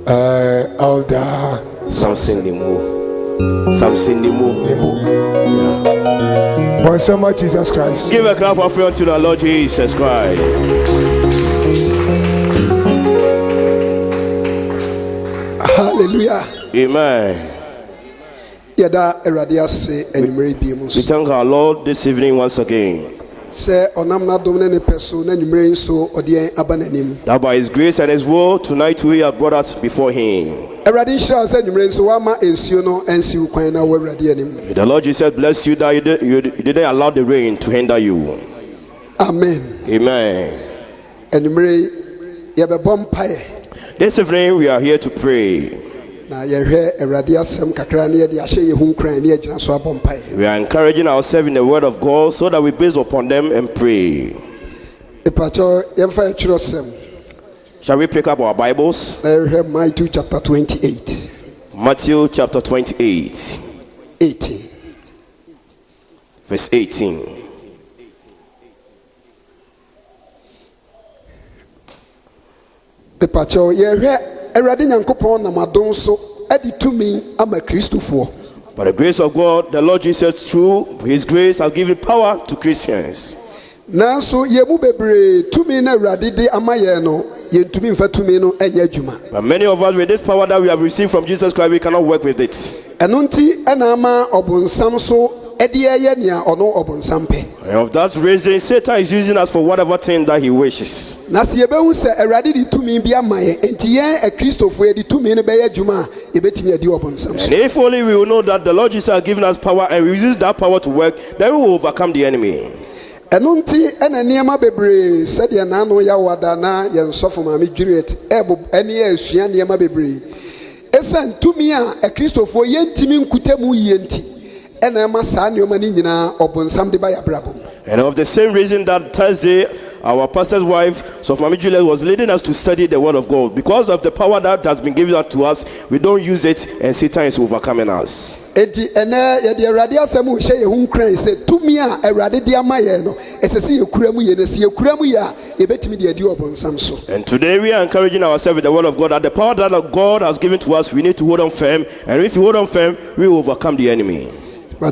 Elder Samson Nemu. Samson Nemu. Boy, so much Jesus Christ. Give a clap of prayer to the Lord Jesus Christ. Hallelujah. Amen. We thank our Lord this evening once again. That by His grace and His will, tonight we have brought us before Him. The Lord Jesus bless you that you didn't allow the rain to hinder you. Amen. Amen. This evening we are here to pray. We are encouraging ourselves in the word of God so that we base upon them and pray. Shall we pick up our Bibles? Matthew chapter 28. Matthew chapter 28. 18. Verse 18. By the grace of God, the Lord Jesus, through His grace, has given power to Christians. But many of us, with this power that we have received from Jesus Christ, we cannot work with it. And of that reason, Satan is using us for whatever thing that he wishes. And if only we will know that the Lord Jesus has given us power and we use that power to work, then we will overcome the enemy. And of the same reason that Thursday, our pastor's wife, Sofmami Juliet, was leading us to study the word of God. Because of the power that has been given to us, we don't use it, and Satan is overcoming us. And today we are encouraging ourselves with the word of God that the power that God has given to us, we need to hold on firm. And if we hold on firm, we will overcome the enemy. We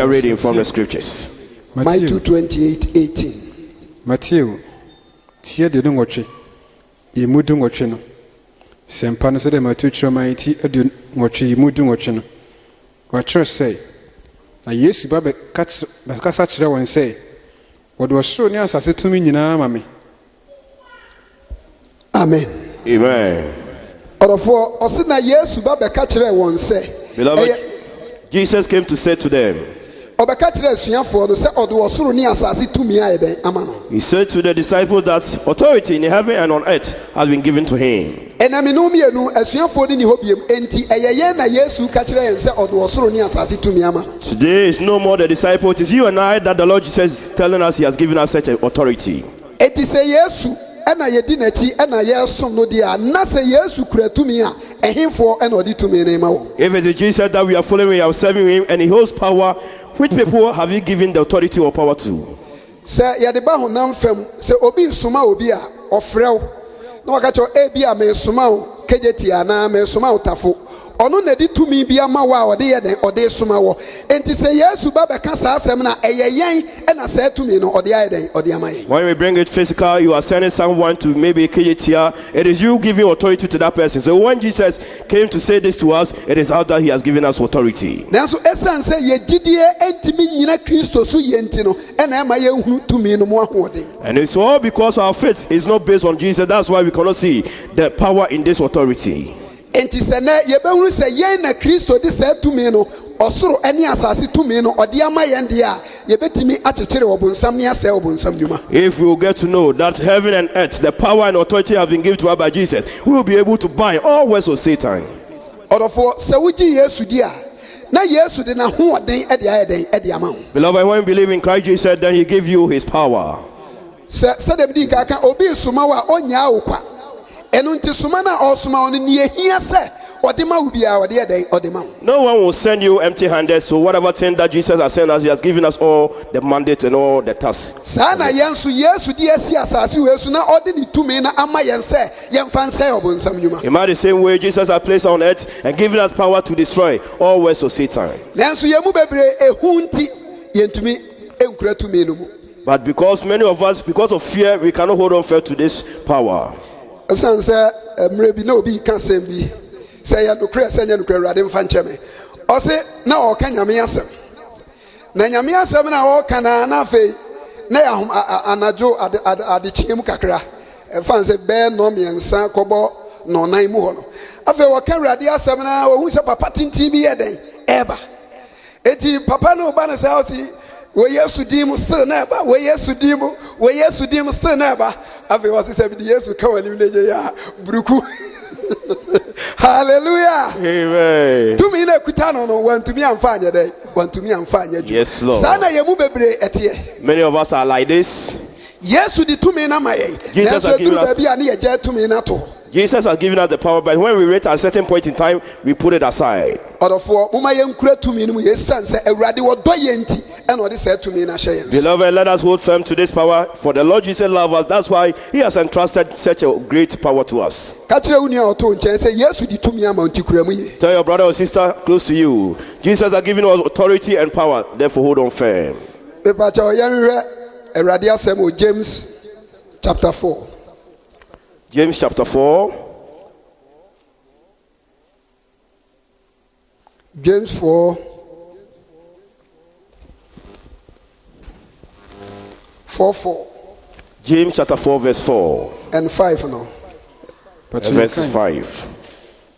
are reading from the scriptures. Matthew 28:18. Matthew, tia de ngotwe. Imudu ngotwe no. Sempa no so de Matthew choma ti adu ngotwe imudu ngotwe no. Wa church say, na Yesu ba be kasa kire won say, wodo osoro ni asase tumi nyina ma me. Amen. Amen. Orofo osina Yesu ba be ka kire won say. Beloved, Jesus came to say to them, he said to the disciples that authority in heaven and on earth has been given to him. Today is no more the disciples, it is you and I that the Lord Jesus is telling us he has given us such authority. If it is Jesus that we are following, we are serving him, and he holds power, which people have you given the authority or power to? Ono na di tumi bia ma wa ode ye den ode soma wo enti se Yesu ba be ka sa asem na eyeyen e na sa tumi no ode aye den ode amaye. When we bring it physical, you are sending someone to maybe KJTR, it is you giving authority to that person. So when Jesus came to say this to us, it is out that he has given us authority. Nanso esan se ye gidie entimi nyina Kristo so ye enti no e na ma ye hu tumi no mo ahode. And it's all because our faith is not based on Jesus. That's why we cannot see the power in this authority. Enti se na ye be hu se ye na Kristo de se tumi no osoro eni asase tumi no ode amaye nde a ye betimi akekere obonsam ne ase obonsam djuma. If we will get to know that heaven and earth, the power and authority have been given to us by Jesus, we will be able to bind all works of Satan. Odofo se wuji Yesu dia na Yesu de na hoden e de ayeden e de ama. Beloved, when you believe in Christ Jesus, then he give you his power. Se dem di ka obi suma wa onya awokwa. Enu nti suma na osuma oni ne ehia se odema ubia ode yeden odema. No one will send you empty-handed. So whatever thing that Jesus has sent us, He has given us all the mandate and all the tasks. Sana yensu Yesu di esi asase wesu na ode ni tumi na ama yense yemfa nse obonsam nyuma. In the same way, Jesus has placed on earth and given us power to destroy all works of Satan. Nanso yemu bebre ehunti yentumi enkura tumi no mu. But because many of us, because of fear, we cannot hold on firm to this power. Sansa mrebi na obi kan sembi say ya nokre say nya nokre Awurade mfa ncheme. Ose na o ka nyame asem. Na nyame asem na o ka na afei na ya anajo adechiem kakra. Fanse be no miensa kobo no nan mu ho no. Afei o ka Awurade asem na o hu se papa tintin bi yeden eba. Eti papa no ba na say osi we Yesu dim still na eba, we Yesu dim still na eba. Afei was say bi Yesu ka wani leje ya buruku. Hallelujah. Amen. Tumi na kuta no no wantumi amfa anya dai. Wantumi amfa anya ju. Yes, Lord. Sana yemu bebre etie. Many of us are like this. Yesu di tumi na maye. Jesus has given us. Jesus has given us the power, but when we reach a certain point in time, we put it aside. Beloved, let us hold firm to this power, for the Lord Jesus loves us. That's why He has entrusted such a great power to us. Tell your brother or sister close to you, Jesus has given us authority and power, therefore hold on firm. James chapter 4. James chapter 4. James 4. 4. James chapter 4 verse 4. And 5 no. Verse 5.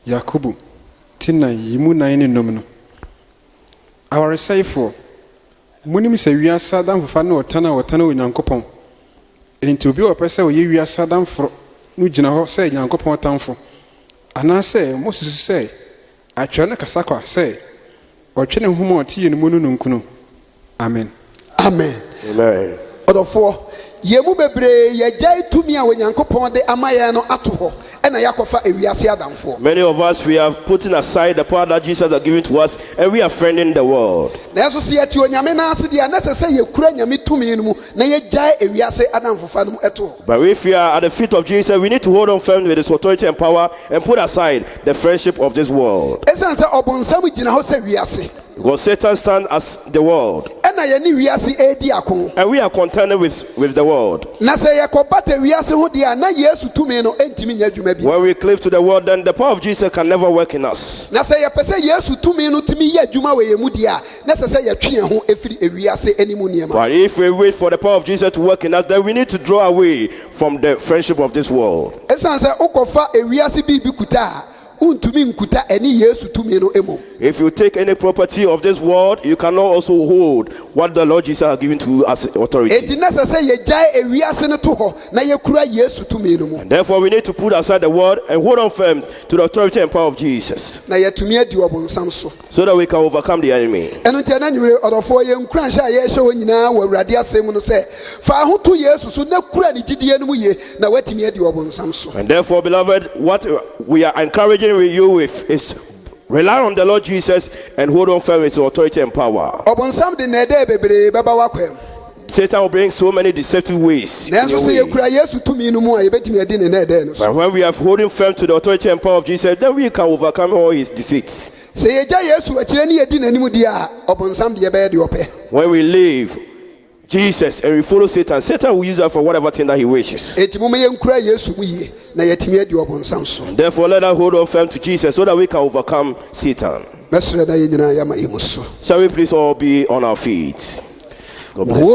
Yakubu. Tina yimu na ini nomino. Our saifo. Munim se wiasa dan fufa na otana onyankopon. Enti obi opese oye wiasa dan fro no gina ho se nyankopon tamfo. Ana se Moses se atwa na kasa kwa se otwene humo otie ne mu no nkuno. Amen. Amen. Amen. Odofo yemu bebre ye jai tumi a onyankopon de amaye no atoho ena yakofa ewiase adamfo. Many of us, we have putting aside the power that Jesus has given to us, and we are friending the world. Na so se ati onyame na ase dia na se ye kura nyame tumi no mu na ye jai ewiase adamfo fa no eto. But if we are at the feet of Jesus, we need to hold on firm with His authority and power and put aside the friendship of this world. Esan se obonsam gina ho se wiase. Because Satan stands as the world, and we are contending with the world. When we cleave to the world, then the power of Jesus can never work in us. But if we wait for the power of Jesus to work in us, then we need to draw away from the friendship of this world. If you take any property of this world, you cannot also hold what the Lord Jesus has given to you as authority. And therefore, we need to put aside the world and hold on firm to the authority and power of Jesus, so that we can overcome the enemy. And therefore, beloved, what we are encouraging you with is rely on the Lord Jesus and hold on firm with His authority and power. Satan will bring so many deceptive ways. But when we are holding firm to the authority and power of Jesus, then we can overcome all his deceits. When we leave Jesus and we follow Satan, Satan will use that for whatever thing that he wishes. Therefore, let us hold on firm to Jesus so that we can overcome Satan. Shall we please all be on our feet? God bless.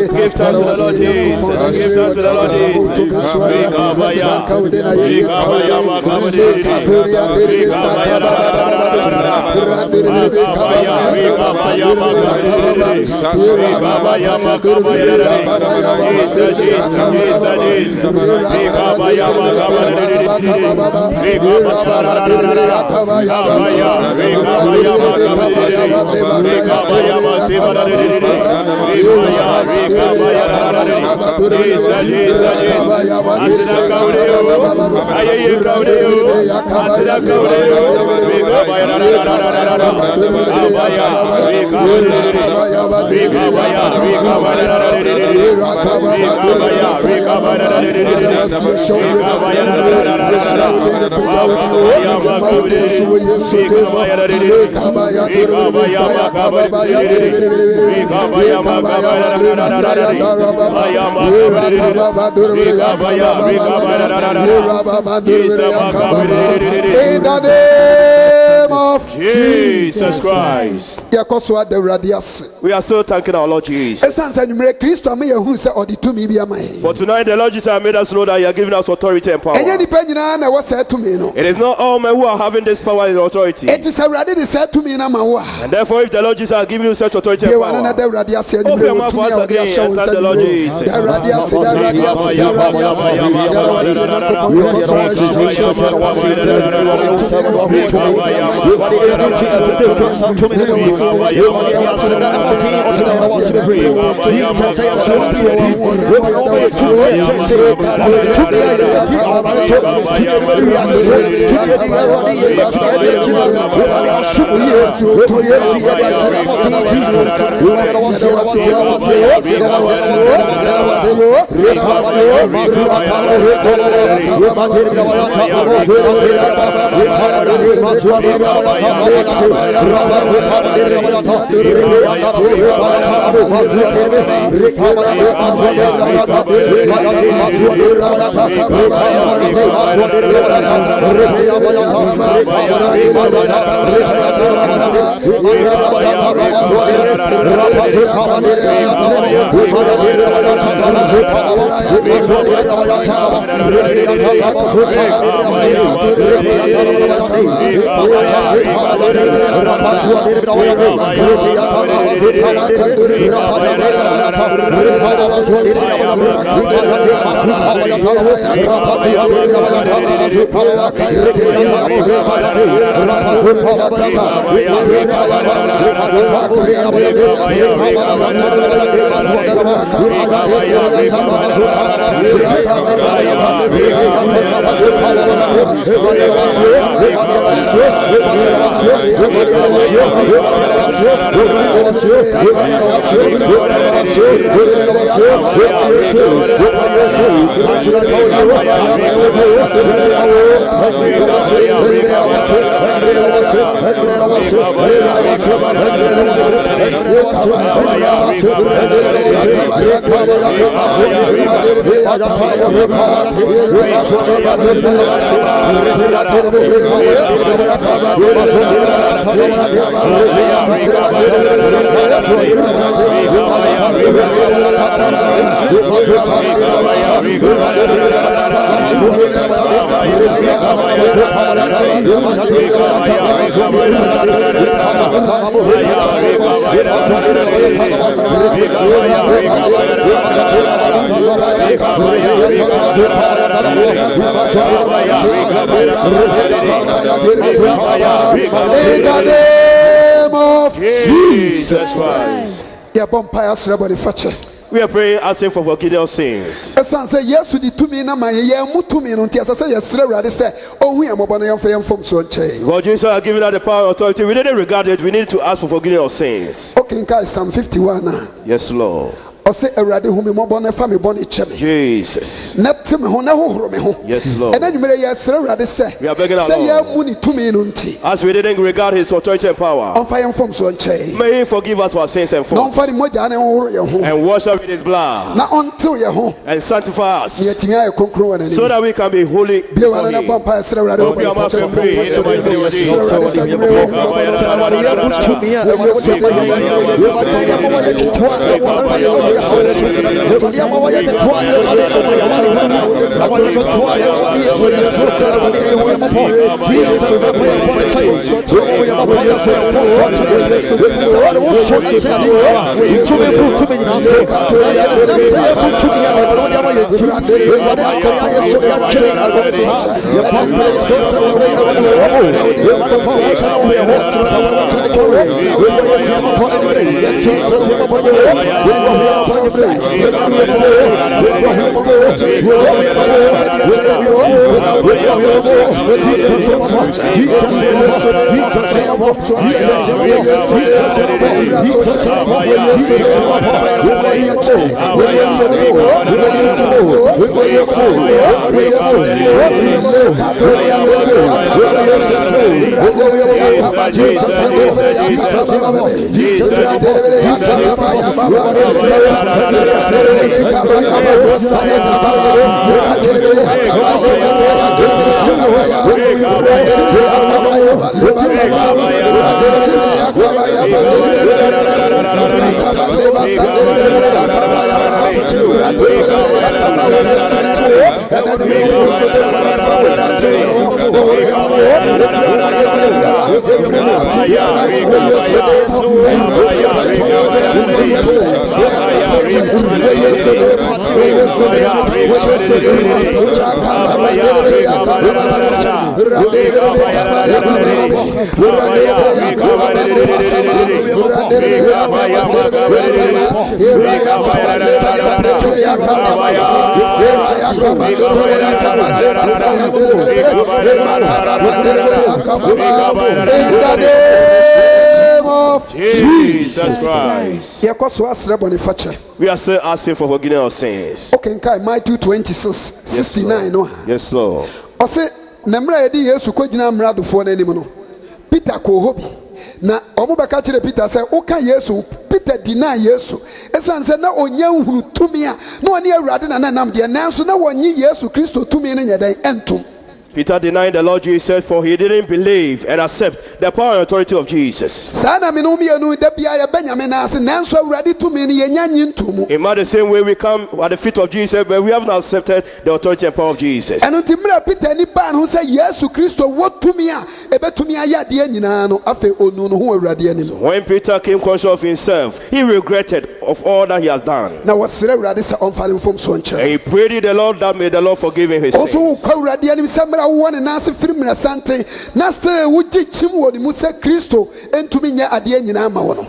Give thanks to the Lord Jesus. Give thanks to the Lord Jesus. In the name of Jesus Christ. We are so thanking our Lord Jesus. For tonight the Lord Jesus has made us know that He has given us authority and power. It is not all men who are having this power and authority. And therefore if the Lord Jesus has given you such authority and power, open your mouth once again and thank the Lord Jesus. name of Jesus Christ. We are praying, asking for forgiveness of sins. God, Jesus has given us the power and authority. We didn't regard it. We need to ask for forgiveness of sins. Okay, Psalm 51 now. Yes, Lord. Jesus. Yes, Lord. We are begging our Lord. As we didn't regard his authority and power, may he forgive us our sins and faults and wash us with his blood and sanctify us so that we can be holy before him. Open your mouth and pray in the mighty name of Jesus. Yes, Jesus Christ. We are still asking for forgiveness of sins. Okay, Matthew 26:69. Yes, Lord. Peter Kohobi. Na omubaka chire Peter say oka Yesu. Peter deny Yesu. Esan say na onye hunu tumi a na oni awurade na nam de nanso na wonyi Yesu Kristo tumi ne nyeden entum. Peter denied the Lord Jesus, for he didn't believe and accept the power and authority of Jesus. In much the same way we come at the feet of Jesus, but we haven't accepted the authority and power of Jesus. When Peter came conscious of himself, he regretted of all that he has done. And he prayed the Lord that may the Lord forgive him his sins.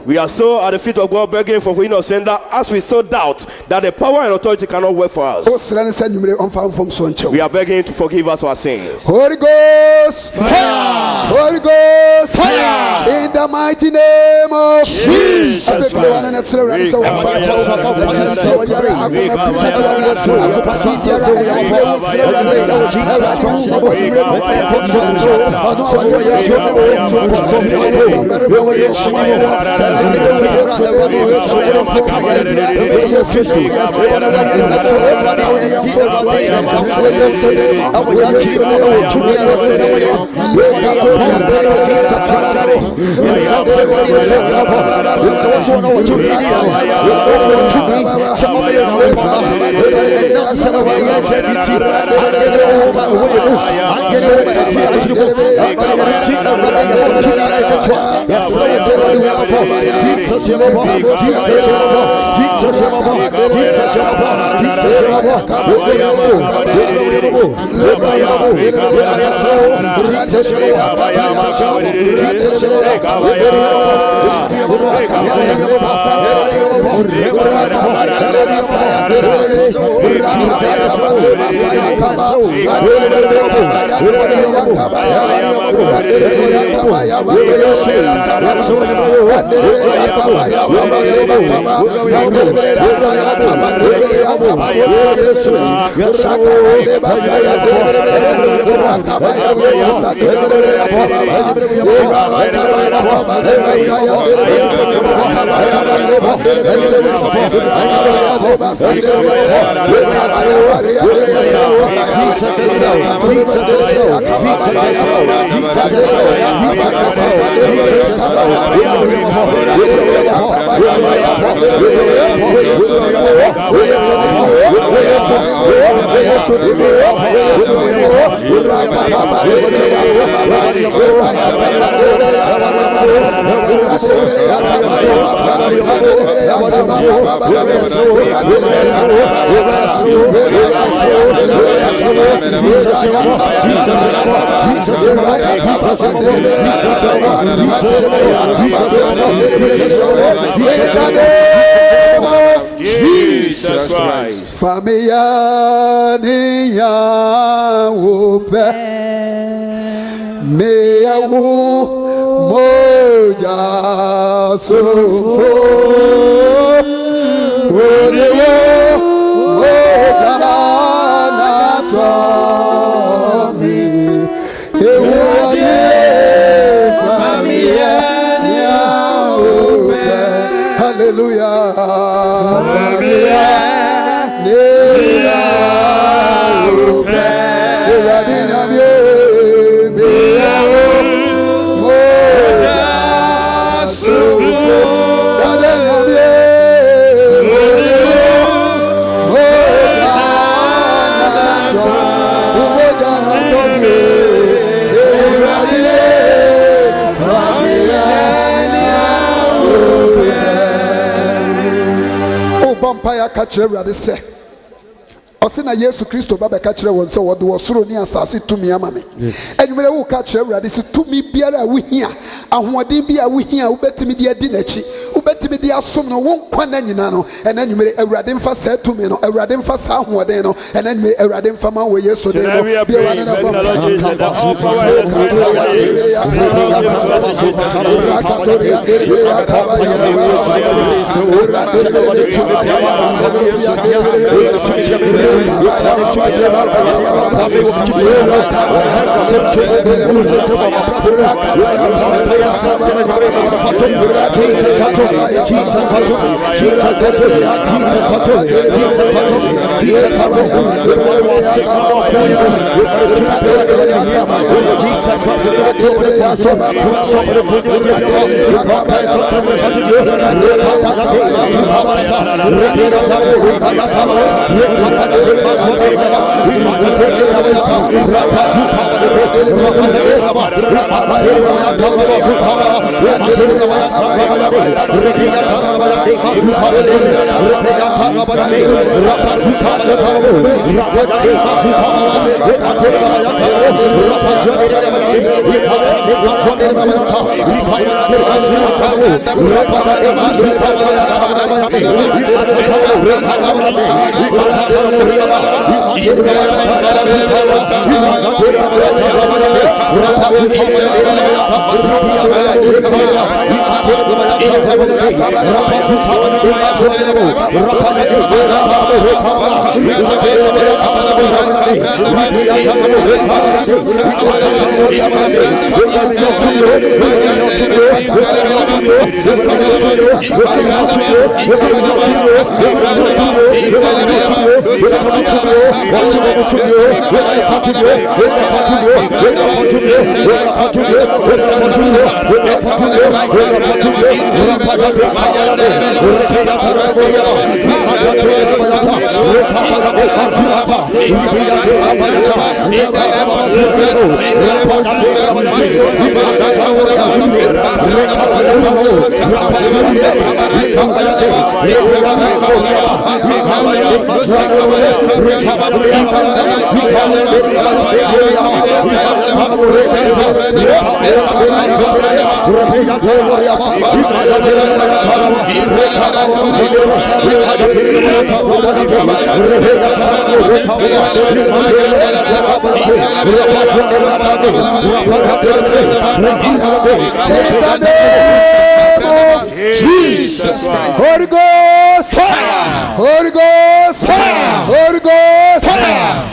We are so at the feet of God begging for innocence that as we still doubt that the power and authority cannot work for us, we are begging to forgive us our sins. Holy Ghost fire! Holy Ghost fire! In the mighty name of Jesus Christ. Jesus Christ. Familia niya upe meya moja sufo wewe moja na tomi ewe familia niya upe. Hallelujah. Familia niya upe Catcher rather say, Osina Yesu Christo Baba catcher was so what was through near Sassi to me, mammy. And we will catch her rather to me, Biara, we here, and what did be a we here, who bet me dear Dinechi, who bet me dear Sumno, won't quananino, and then you may a radim for said to me, no, a radim for Samuadeno, and then may a radim for my way, yes, so they will be Jesus Christ. Holy Ghost fire. Holy Ghost fire. Holy Ghost fire.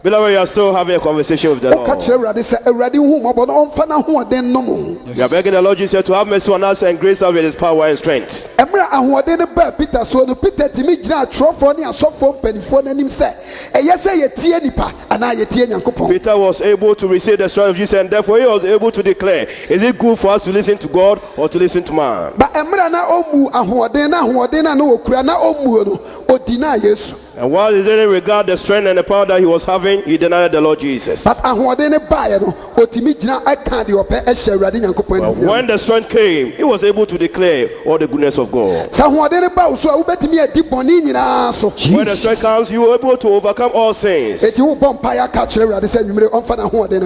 Beloved, you are still having a conversation with the Lord. You are begging the Lord Jesus to have mercy on us and grace us with his power and strength. Peter was able to receive the strength of Jesus, and therefore he was able to declare, is it good for us to listen to God or to listen to man? And while he didn't regard the strength and the power that he was having, he denied the Lord Jesus. But when the strength came, he was able to declare all the goodness of God. When the strength comes, you are able to overcome all sins.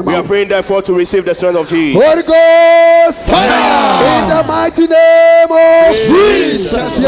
We are praying therefore to receive the strength of Jesus. Holy Ghost fire in the mighty name of Jesus.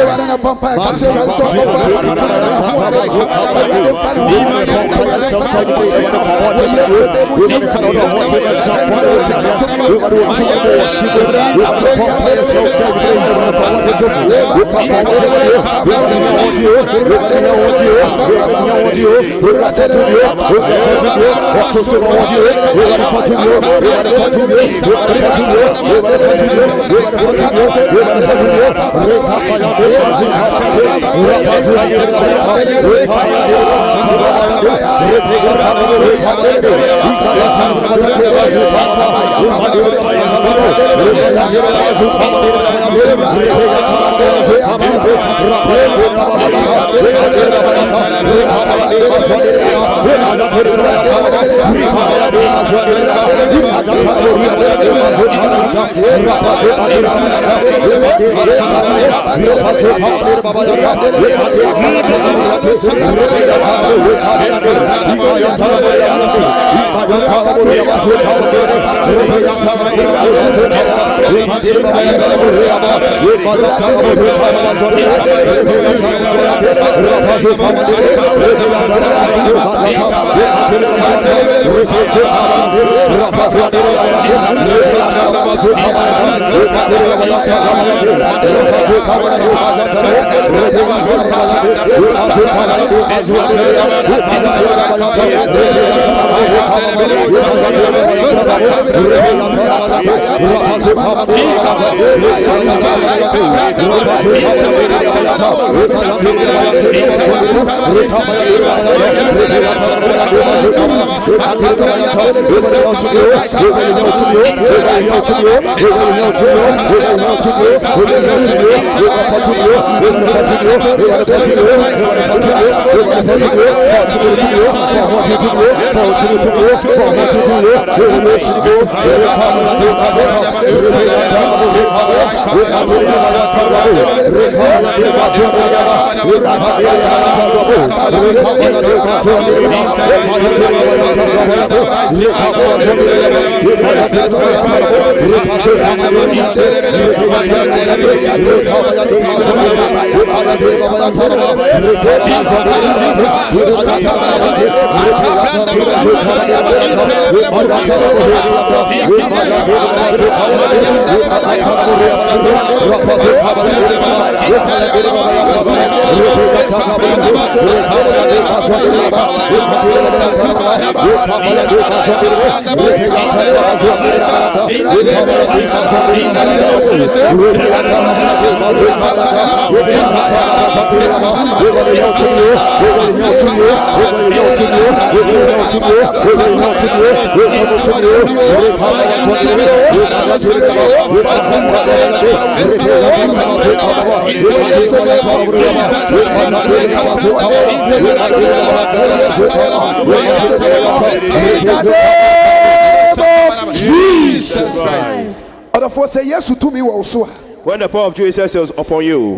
Jesus Christ. Other folks say yes to me also. When the power of Jesus is upon you,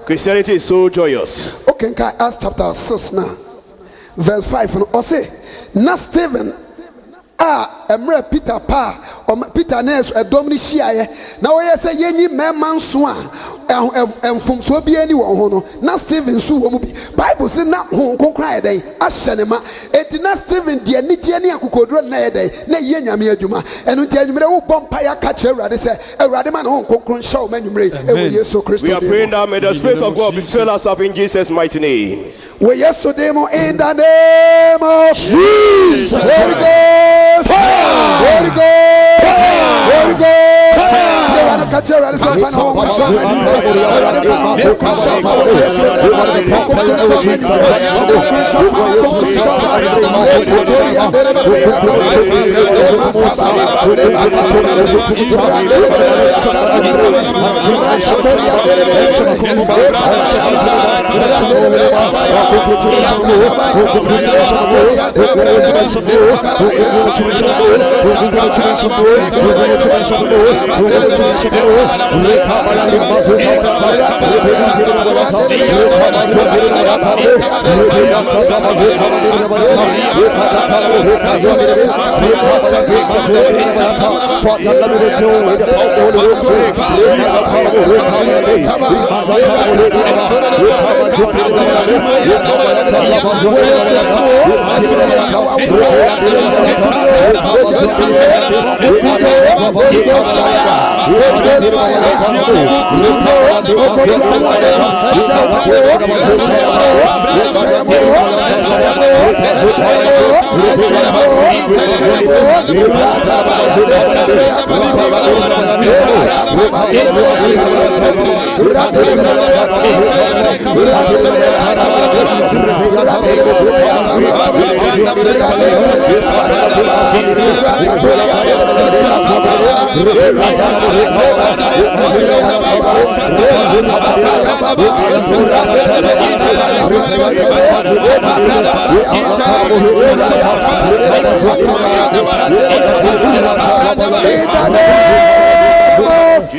Christianity is so joyous. Okay, Acts chapter 6 now, verse 5. Or say, now Stephen, Emre Peter Pa, or Peter Nes, a Dominicia. Now I say, Yenny man swan, and from so be anyone who now Stephen Su Bible said, not who can cry day, as Shanema, et not Stephen, dear Nitiania who could run a day, nay Yenya Miajuma, and you tell me, oh, Pompire catcher, they say, a radiman home concrete show menu. We are praying that may the Spirit of God fill us up in Jesus' mighty name. We yes so demo in the name of Jesus. Holy Ghost, Holy Ghost, Holy Ghost. They want to catch your right side and home.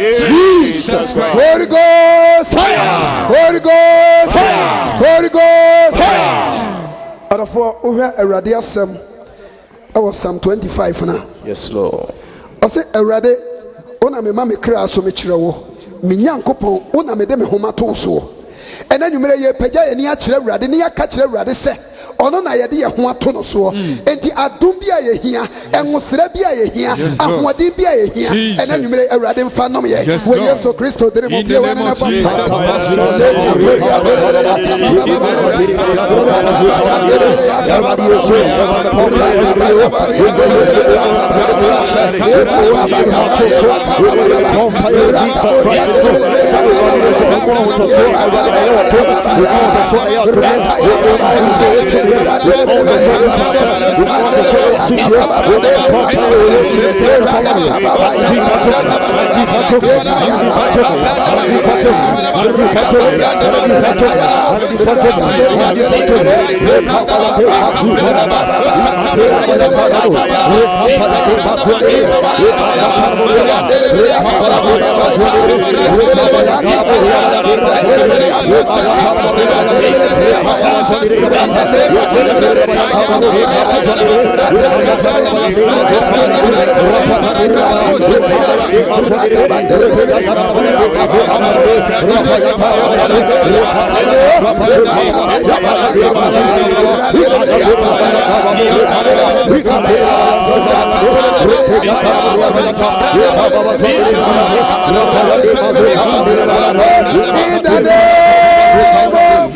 Jesus Christ. Holy Ghost fire. Holy Ghost fire. Holy Ghost fire. Out of four, over a radiasum. I was Psalm 25 now. Yes, Lord. I say a radi. Ona me mama kra so me chirewo. Me nyankopon ona me de me homa to so. And then you may ye peja ani a chire radi ni aka chire radi se. Ono na yede ye ho ato no so enti adom bia ye hia enwosra bia ye hia ahoden bia ye hia ena nwumere awurade mfa nom ye we Yesu Kristo dere mo bia wana na ba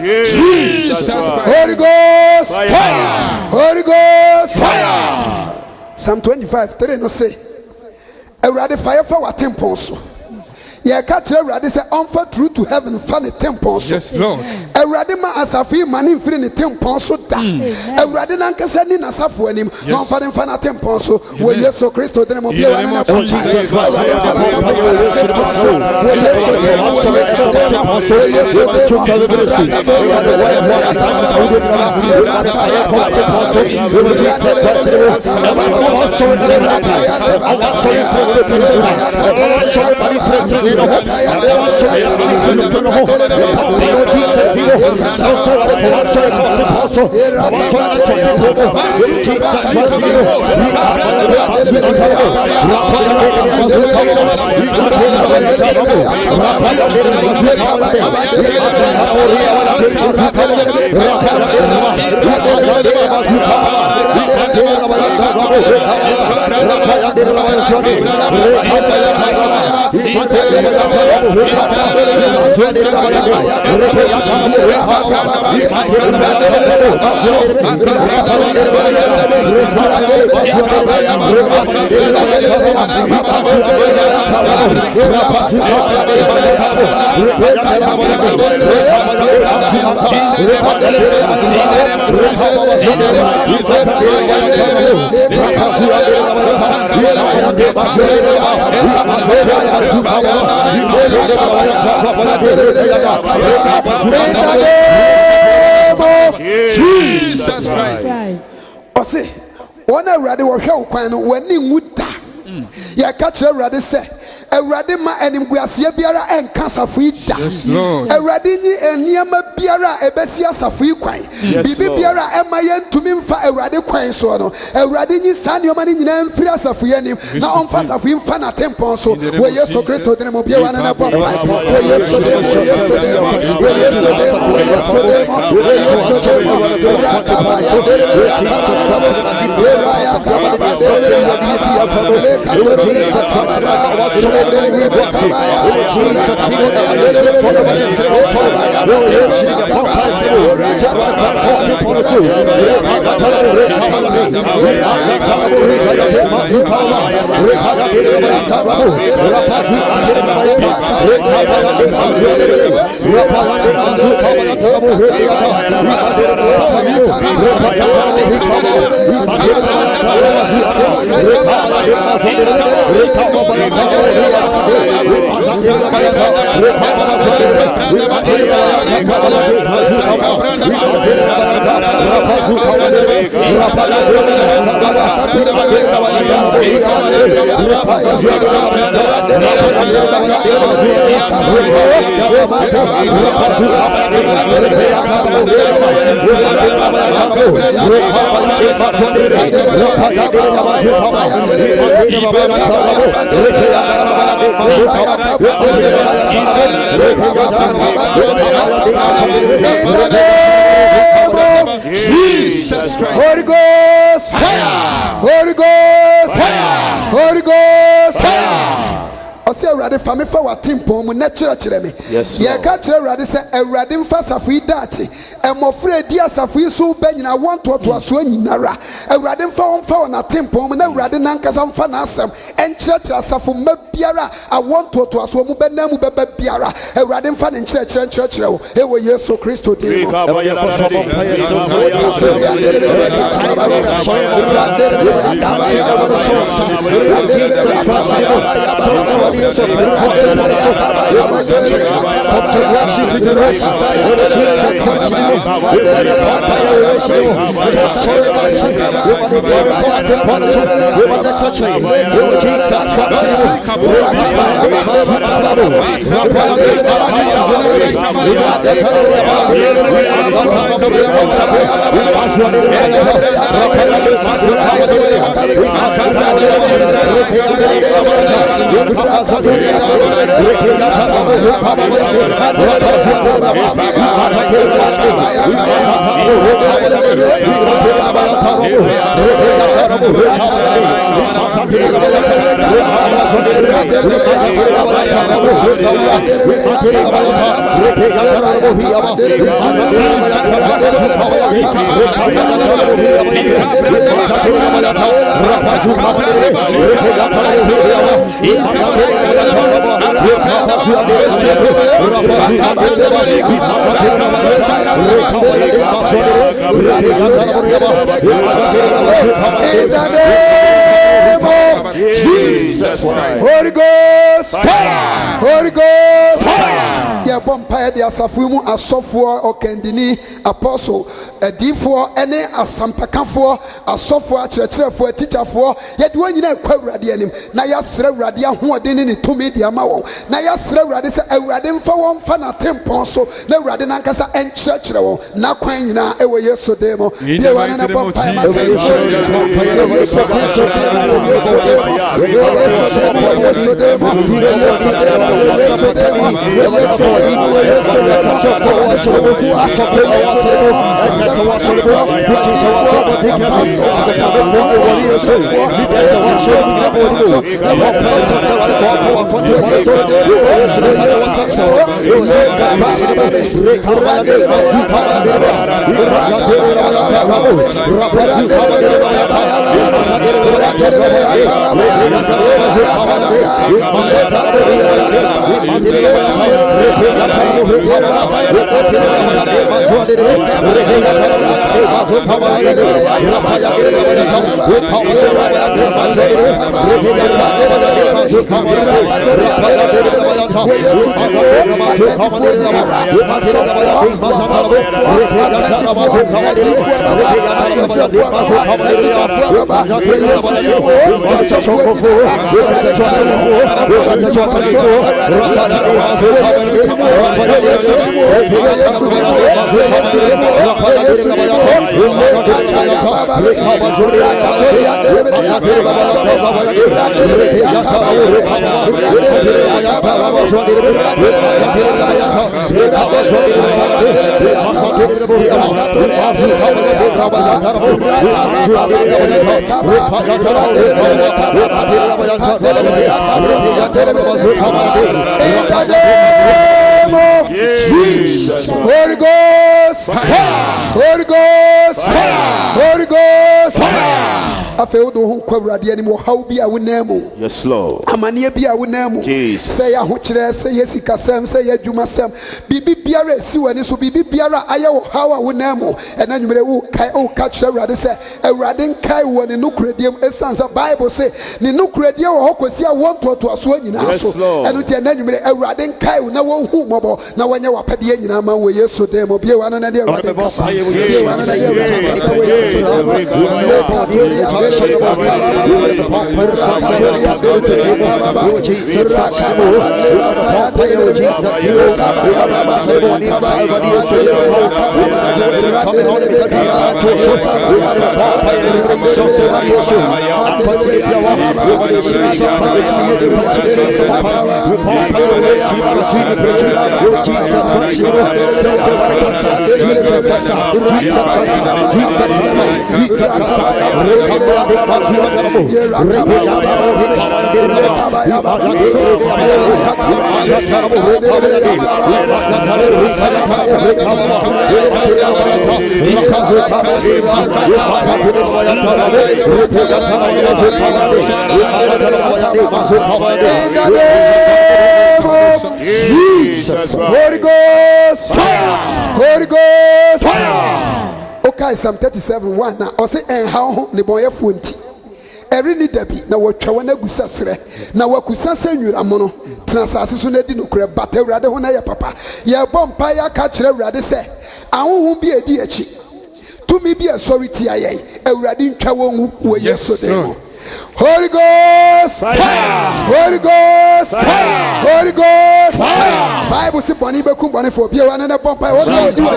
Jesus, Holy Ghost fire, Holy Ghost fire. Psalm 25:3 no say, "Erade fire for what temple so." Yeah, catch erade say, "Offer through to heaven, funny temple so." Yes, Lord. Awurade ma asafi mani mfiri ne tempon so da. Awurade nankasa ni nasafo anim. No mfa ne mfa na tempon so. Wo Yesu Kristo de mo bia wa na ko. Jesus Christ. Ose, ona Awurade wo hwe ukwan no wani nguda. Ya ka kire Awurade se Awurade ma animguaseɛ biara enka safo yi da. Awurade nyi eniema biara ebesi asafo yi kwan. Bibi biara ema yentumi mfa Awurade kwan so no. Awurade nyi sanioma ni nyina mfiri asafo yi anim na omfa asafo yi mfa na tempon so. Wo Yesu Kristo de mo bia wa na papa. Wo Yesu de mo, wo Yesu de mo, wo Yesu de mo, wo Yesu de mo, wo Yesu de mo. Jesus Christ. Holy Ghost fire. Holy Ghost fire. Holy Ghost fire. Ose Awurade fa me fa watimpon mu na kyerɛkyerɛ me. Ye ka kyerɛ Awurade sɛ Awurade mfa safo yi daakye. Emofre di asafo yi so ba nyina wontoto aso anyinara. Awurade mfa wonfa na timpon mu na Awurade nankasa mfa na asɛm enkyerɛkyerɛ asafo ma biara a wontoto aso mu bɛna mu bɛba biara. Awurade mfa ne nkyerɛkyerɛ wo. Ewo Yesu Kristo de mo. Jesus Christ. Holy Ghost fire. Holy Ghost fire. Yeah, Bompire the Asafumu, a software or Kendini, apostle, a D4, any a Sampaka for a software church for a teacher for yet when you know quite radianim. Nayasra Radia who are didn't to me the Amao. Nayasra Radis a radim for one fan at tempo so no Radinankasa and church now queen now away so demo. You want to Jesus. Holy Ghost fire. Holy Ghost fire. Holy Ghost fire. I feel the whole quadradi anymore. How be our name? Yes, Lord. Amania be our name. Jesus. Say a huchre, say yes, Kasam, say a Jumasam. Bibi Biara, see when it's Bibi Biara, I know how I would name. And then you will catch a radis, a radin kai one in Nucredium essence. A Bible say, Ninucredio or Hokosia want to a swing in yes, Lord. And then you may a radin kai, no one who mobile. Now when you are Padian, Nama, we yes, so them will be one another. Jesus, Holy Ghost fire, Holy Ghost fire. Okay, Psalm 37:1 now. I say, and how the boy of Funti. Every leader be now what Chawana Gusasre. Now what Kusasa Yuramono, Transassunati no crab, but a rather when I papa. Ya bompire catcher rather say, I won't be a dear chick. To me be a sorry TIA, a radin Kawon who yesterday. Holy Ghost fire! Holy Ghost fire! Holy Ghost fire! Bible says, "Bani bekum bani for beer and a pump." I want to do it.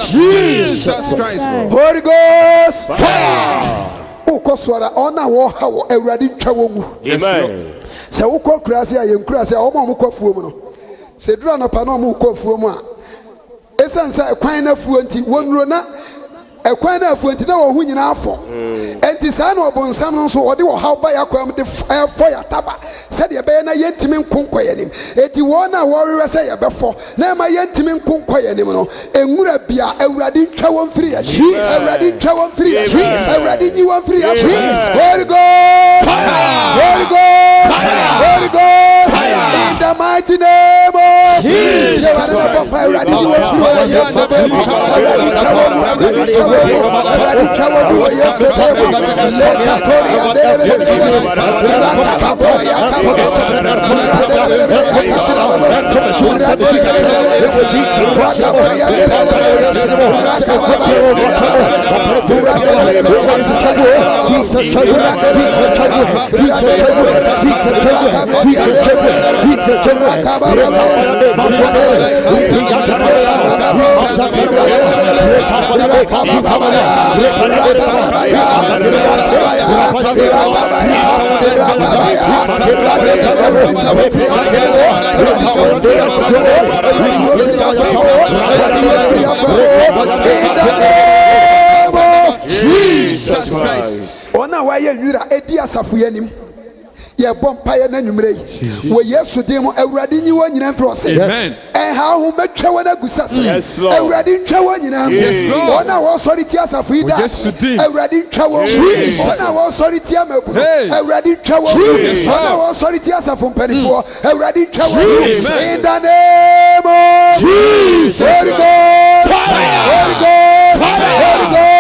Jesus Christ. Holy Ghost fire. Ukoswara ona wo hawo awurade twawo mu. Amen. Se ukọ krase aye nkrase omo mo kwafuo mu no. Se dura no pa no mo kwafuo mu a. Esansa ekwan na fuo nti wonuro na ekwan na afuo nti na wo hu nyina afọ. Enti saa na obonsam no so ode wo haw ba yakwam de fo ya taba. Se de be na yentimi nkonkoyenim. Enti wo na wo rewe se ye befo na ma yentimi nkonkoyenim no. Enwura bia awurade twawo mfiri ya. Awurade twawo mfiri ya. Awurade nyiwo mfiri ya. Holy Ghost Holy Ghost Holy Ghost in the mighty name of Jesus. Jesus Christ. Ona wa ye nwira edi asafu yanim. Ye bompaye na nwumre yi. Wo Yesu din mo awurade nyi wo nyina mfro se. Amen. En ha hu metwa wo na gusase. Awurade ntwa wo nyina. Ona wo sori ti asafu ida. Awurade ntwa wo. Ona wo sori ti amabu. Awurade ntwa wo. Ona wo sori ti asafu mpanifo. Awurade ntwa wo. In the name of Jesus. Holy Ghost. Holy Ghost. Holy Ghost.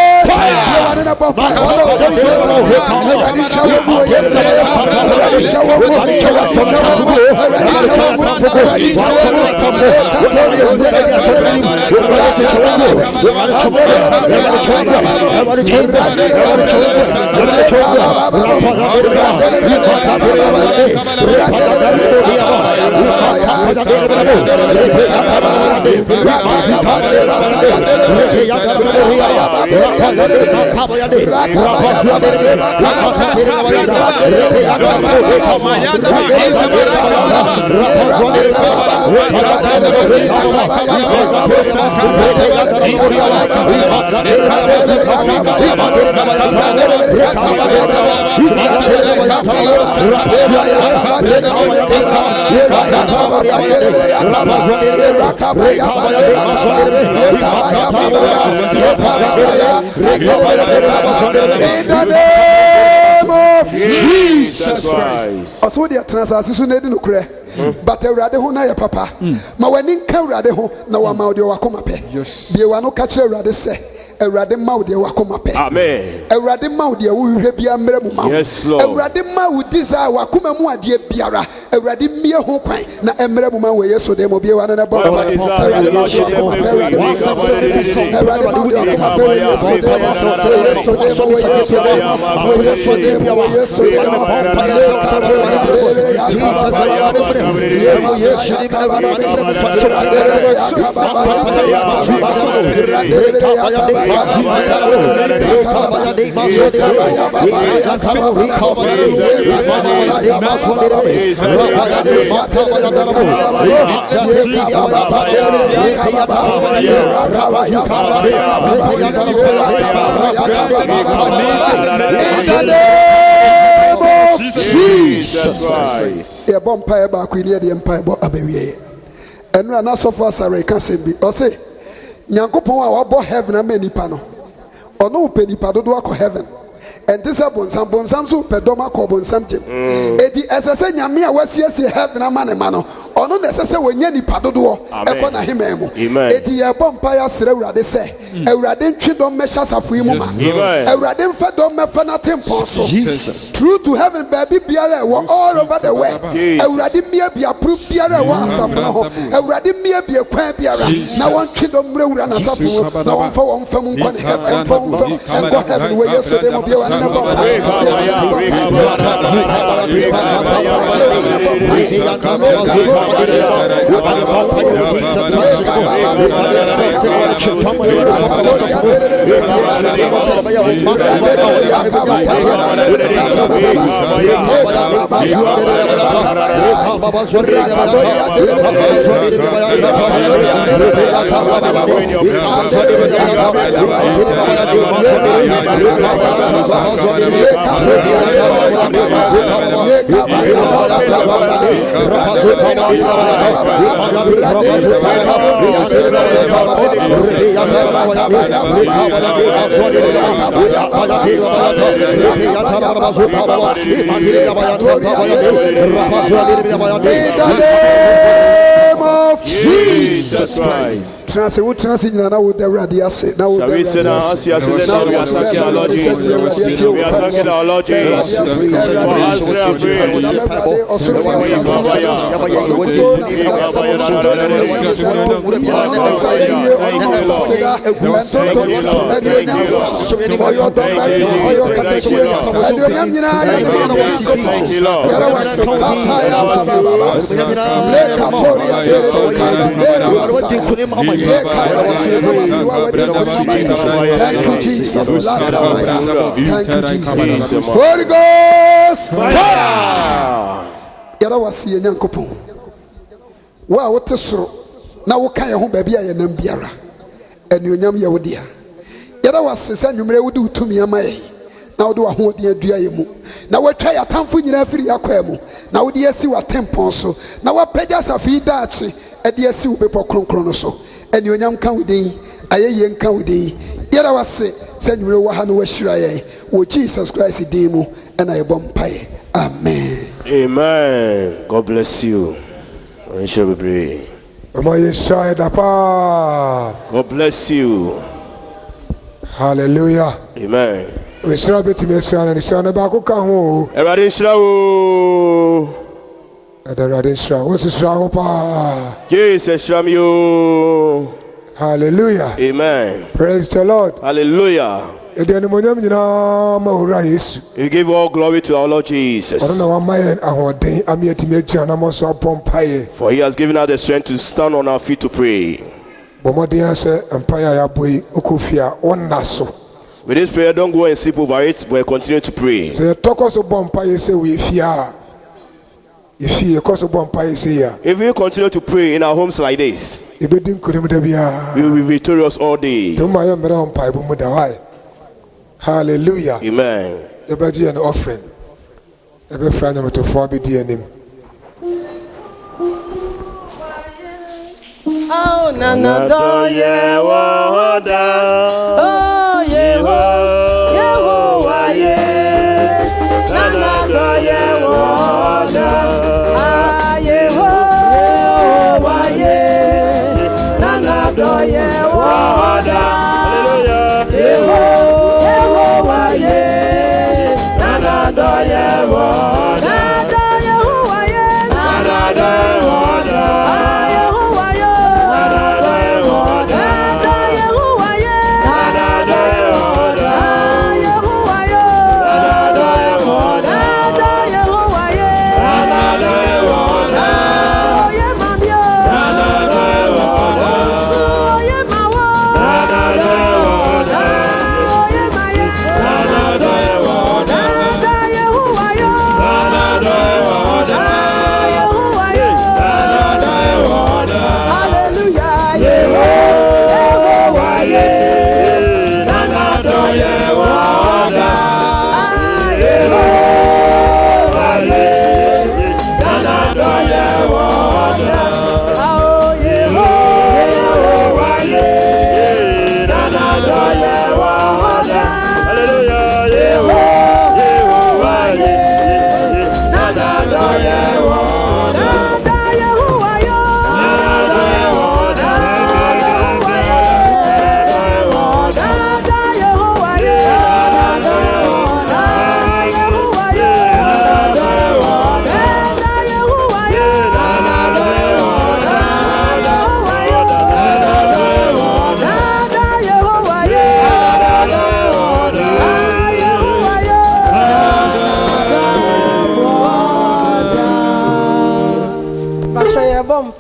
In the name of Jesus Christ. Also, the transaction need no cray. But awurade ho na ye papa. Ma wani nka awurade ho na wa ma ode wakoma pe. Bie wa no ka kire awurade se. Awurade ma ode wakoma pe. Amen. Awurade ma ode wo hwehwe bia mre mu ma. Yes Lord. Awurade ma wo desire wakoma mu ade biara. Awurade mie ho kwan na emre mu ma wo Yesu de mo bie wa na bo. Awurade ma ode wakoma Jesus Christ. E bom pa e ba ku ni e de mpa e bo abawie. Enu na so for sare ka se bi. O se Nyankopon a wabo heaven ama nipa no. Ono pe nipa dodo akọ heaven. and this a bonsam so pedoma ko bonsam gym edi esese nyame a wasiesie heaven amane ma no ono na esese wonya nipa dodo e ko na hema mu edi ye bompa ya sere awurade se awurade ntwe dom mesha safo yi mu ma awurade mfa dom mefa na tempo so true to heaven baby biara wo all over the world awurade mia bia pro biara wo asafo no ho awurade mia bia kwa biara na won twe dom mrawura na safo na won fa won fam nkwane heaven fa won fam enko heaven we yeso dem bia wa na bompa Jesus Christ. Trans we trans in na wo the radio say na wo the We are thanking our Lord Jesus. We are thanking our Lord Jesus for answering Thank you, Jesus. Thank you, Jesus. Holy Ghost fire. Yara wasi Nyankopon. Wa wote soro na wo kan ye ho ba bia ye nam biara. Anuonyam ye wodia. Yara wasi sa nwumre wodi utumi amaye. Na wodi wa ho odi adua ye mu. Na watwa ya tamfo nyina afiri yakwa mu. Na wodi asi wa tempon so. Na wapagya safi daachi edi asi wo bepo kronkron no so. Anuonyam kan wodi ayeye nka wodi. Yara wasi sa nwumre wa ha no wahira ye. Wo Jesus Christ din mu na ye bompaye. Amen. Amen. God bless you. God bless you. Hallelujah. Amen. We shall be to Miss Rana, the son of Bakukaho. The Radisha, what's the Shrahopa? Jesus, Shamu. Hallelujah. Amen. Praise the Lord. Hallelujah. We give all glory to our Lord Jesus. For he has given us the strength to stand on our feet to pray. With this prayer, don't go and sleep over it, but continue to pray. If we continue to pray in our homes like this, we will be victorious all day. Hallelujah. Amen. Everybody an offering. Every friend of to forbid him. Oh, nana do ye woda. Oh, ye wo ye. Nana do ye woda. Ah, ye ye. Nana do ye woda. Hallelujah. Ye nana do ye woda. Nana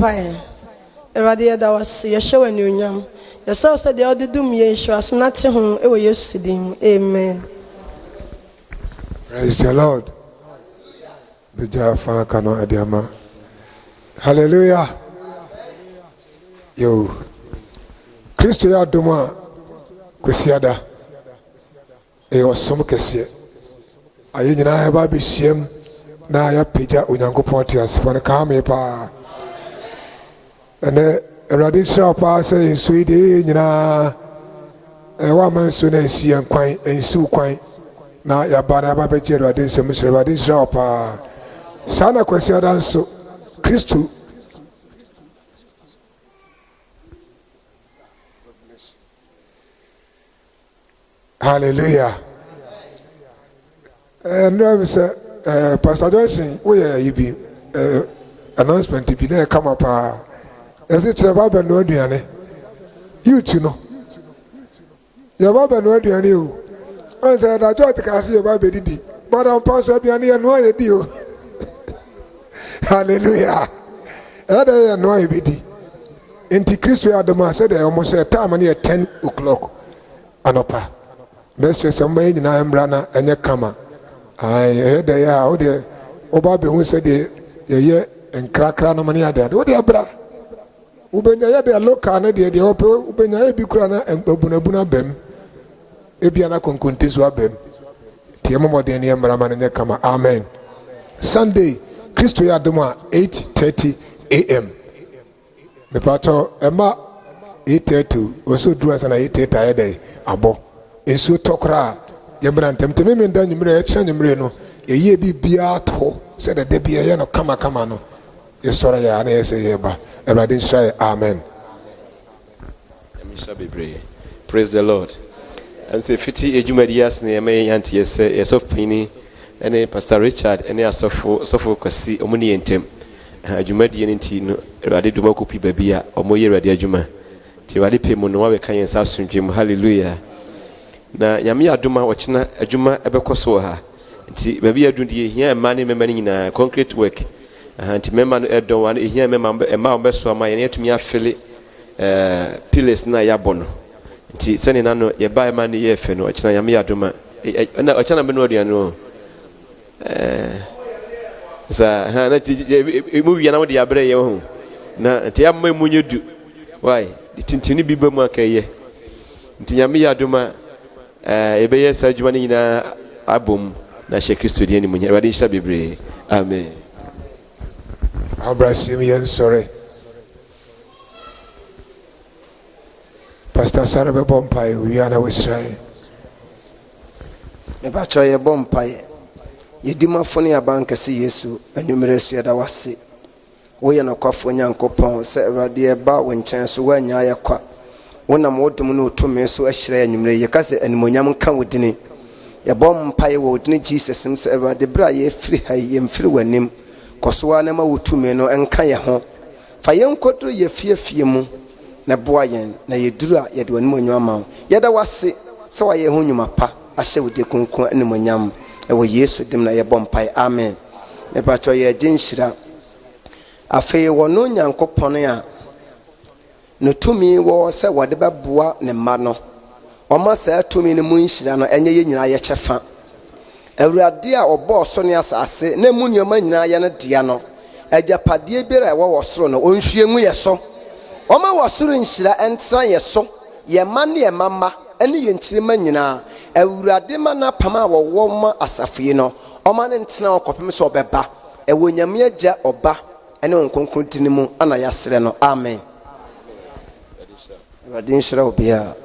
mpae. Erade yɛda wase yɛhyɛ wɔ anuonyam. Yɛsɛ sɛ deɛ ɔde dum yɛ nhyira so na te ho ɛwɔ Yesu din. Amen. Praise the Lord. Bija fana kano adiama. Hallelujah. Yo. Kristo ya doma kwesiada. Osom kɛseɛ. Ayi nyinaa ɛba bɛhyiam na yɛapagya Onyankopɔn te ase fɔ no kaa me paa. Ɛnɛ Awurade hyira paa sɛ nsuo yi deɛ nyinaa ɛwɔ ama nsuo no ansi yɛn kwan ansiw kwan na yɛaba na yɛaba bɛgye Awurade nsɛm hyira Awurade hyira paa. Saa na kwasiada nso Kristo hallelujah. No, sir, Pastor Johnson, we are you be announcement to be there. Come up, as it's about no diane. You two know. Your Baba no diane. You. I said, I tried to cast you about Betty, but I'm Pastor Diane and why you do. Hallelujah. Other no I be. Inti Christo Adama said, I almost a time near 10 o'clock. Anopa. Best somebody in I am runner and your kama. I heard they are out there. Obabe who said the year and crack no money at that. What the abra? Ubenya de local na de ope ubenya bi kura and babunabuna bem. Ebiana konkuntizu abem. Tiamo de ne mrama ne kama. Amen. Sunday, Christo ya doma 8:30 a.m. Me pato ema 8:30 also do as na 8:30 ayede abo. Enso tokra yembrantem teme me nda nyimre ekira nyimre no eye bibia to se de bia ye no kama no yesore ya na yese yeba Awurade nhyira. Amen. Praise the Lord. And say 50 ejumadias ne me yanti yese yesofini ene Pastor Richard ene asofo kwasi omuni yentem ejumadi ne nti no Awurade duma kopi babia omoye Awurade adwuma ti Awurade pemu no wa be kan yensa asundwem. Hallelujah. Na nyame aduma wɔkyena adwuma ɛbɛkɔ ha nti baabi adun die hia ma ne mema nyina concrete work nti mema no ɛdɔn wa hia mema ɛma wɔbɛso ama yɛne atumi afele pillars na yabɔ no nti sɛne na no yɛba ma ne yɛfɛ no wɔkyena nyame aduma na wɔkyena bɛ no aduane no sa ha na mu wiana wo de abrɛ yɛ ho na nti amma mu nyedu why tintini bi ba mu akɛyɛ nti nyame aduma ebeye sajuma ni na abom na she Kristo die ni munya Awurade nhyira bebre. Amen. Abrasim yen sorry. Pastor Sara be bompai wi ana Israel. Me ba choye bompai. Yedima fone abanka se Yesu anumere su yeda wase. Wo ye no kwafo Nyankopɔn se Awurade e ba wo nkyɛn so wanya ayekwa. Wonam wodum no tumi so ahyira anwumre ye kase animonyam ka wodini ye bom mpae wo wodini Jesus sim se Awurade bra ye firi ha ye mfiri wanim kosoa na ma wotumi no enka ye ho fa ye nkodro ye fiefie mu na boa yen na ye duru a ye de animonyam ma ye da wase se wa ye ho nwuma pa ahye wode kunkun animonyam e wo Yesu dim na ye bom mpae. Amen. Me ba cho ye ginhyira afei wono Nyankopɔn a no tumi wo se wode beboa ne ma no oma sa tumi ne mu nhyira no enye ye nyina ye kyefa Awurade a obɔ so ne asase na mu nyoma nyina ye ne dia no agyapade biara e wo soro no onhwie ngu ye so oma wo soro nhyira entra ye so ye ma ne ye mama ene ye nkyirima nyina Awurade ma na pama wo ma asafie no oma ne ntena okopem so obeba e wo nyame agya oba ene onkonkon tinimu ana yasere no. Amen. Awurade nhyira obiara.